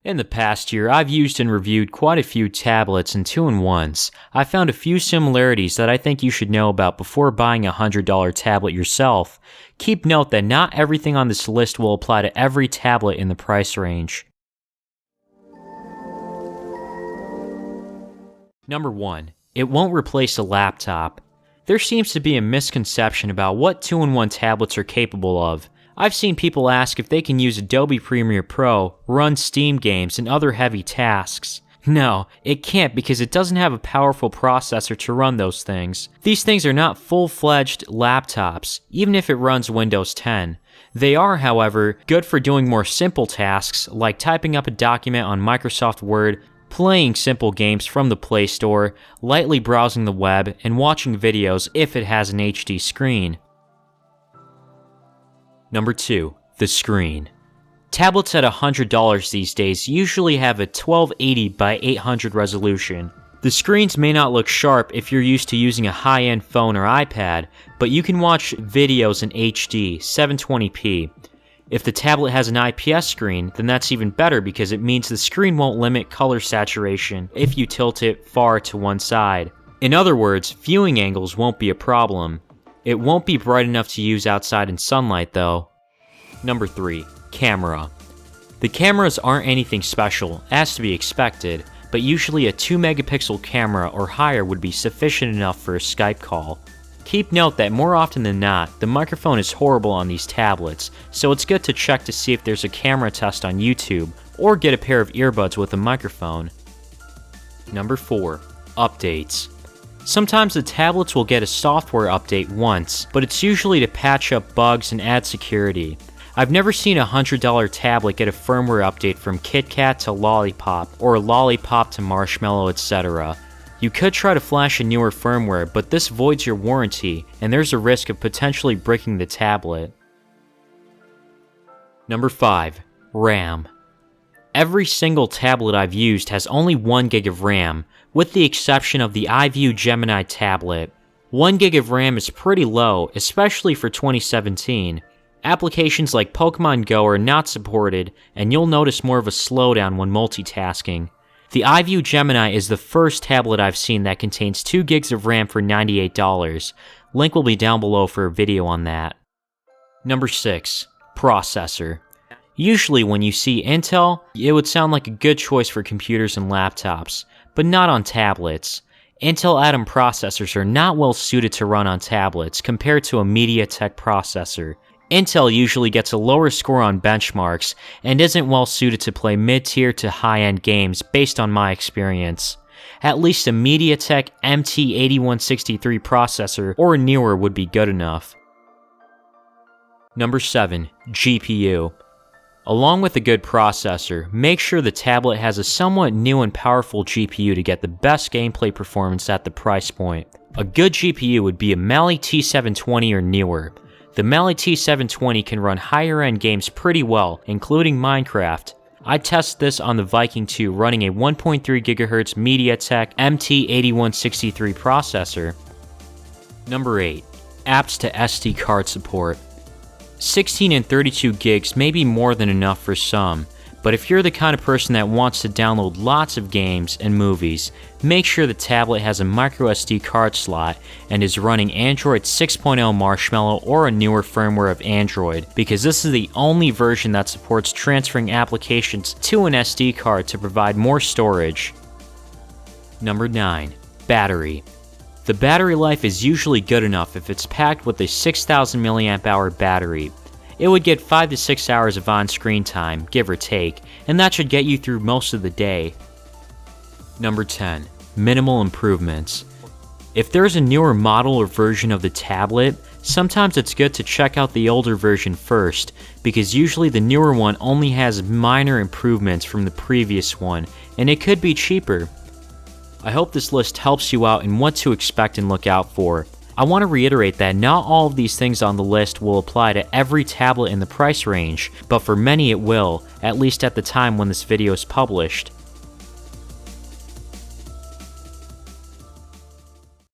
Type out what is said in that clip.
In the past year, I've used and reviewed quite a few tablets and 2-in-1s. I found a few similarities that I think you should know about before buying a $100 tablet yourself. Keep note that not everything on this list will apply to every tablet in the price range. Number 1. It won't replace a laptop. There seems to be a misconception about what 2-in-1 tablets are capable of. I've seen people ask if they can use Adobe Premiere Pro, run Steam games, and other heavy tasks. No, it can't because it doesn't have a powerful processor to run those things. These things are not full-fledged laptops, even if it runs Windows 10. They are, however, good for doing more simple tasks like typing up a document on Microsoft Word, playing simple games from the Play Store, lightly browsing the web, and watching videos if it has an HD screen. Number 2. The screen. Tablets at $100 these days usually have a 1280 by 800 resolution. The screens may not look sharp if you're used to using a high-end phone or iPad, but you can watch videos in HD, 720p. If the tablet has an IPS screen, then that's even better because it means the screen won't limit color saturation if you tilt it far to one side. In other words, viewing angles won't be a problem. It won't be bright enough to use outside in sunlight though. Number 3. Camera. The cameras aren't anything special, as to be expected, but usually a 2-megapixel camera or higher would be sufficient enough for a Skype call. Keep note that more often than not, the microphone is horrible on these tablets, so it's good to check to see if there's a camera test on YouTube, or get a pair of earbuds with a microphone. Number 4. Updates. Sometimes the tablets will get a software update once, but it's usually to patch up bugs and add security. I've never seen a $100 tablet get a firmware update from KitKat to Lollipop, or Lollipop to Marshmallow, etc. You could try to flash a newer firmware, but this voids your warranty, and there's a risk of potentially breaking the tablet. Number 5. RAM. Every single tablet I've used has only 1 gig of RAM, with the exception of the iView Gemini tablet. 1 gig of RAM is pretty low, especially for 2017. Applications like Pokemon Go are not supported, and you'll notice more of a slowdown when multitasking. The iView Gemini is the first tablet I've seen that contains 2 gigs of RAM for $98. Link will be down below for a video on that. Number 6. Processor. Usually when you see Intel, it would sound like a good choice for computers and laptops, but not on tablets. Intel Atom processors are not well suited to run on tablets compared to a MediaTek processor. Intel usually gets a lower score on benchmarks and isn't well suited to play mid-tier to high-end games based on my experience. At least a MediaTek MT8163 processor or newer would be good enough. Number 7. GPU. Along with a good processor, make sure the tablet has a somewhat new and powerful GPU to get the best gameplay performance at the price point. A good GPU would be a Mali T720 or newer. The Mali T720 can run higher-end games pretty well, including Minecraft. I tested this on the VIKING II running a 1.3 GHz MediaTek MT8163 processor. Number 8. Apps to SD card support. 16 and 32 gigs may be more than enough for some, but if you're the kind of person that wants to download lots of games and movies, make sure the tablet has a microSD card slot and is running Android 6.0 Marshmallow or a newer firmware of Android, because this is the only version that supports transferring applications to an SD card to provide more storage. Number 9. Battery. The battery life is usually good enough if it's packed with a 6000 mAh battery. It would get 5 to 6 hours of on-screen time, give or take, and that should get you through most of the day. Number 10. Minimal improvements. If there's a newer model or version of the tablet, sometimes it's good to check out the older version first, because usually the newer one only has minor improvements from the previous one, and it could be cheaper. I hope this list helps you out in what to expect and look out for. I want to reiterate that not all of these things on the list will apply to every tablet in the price range, but for many it will, at least at the time when this video is published.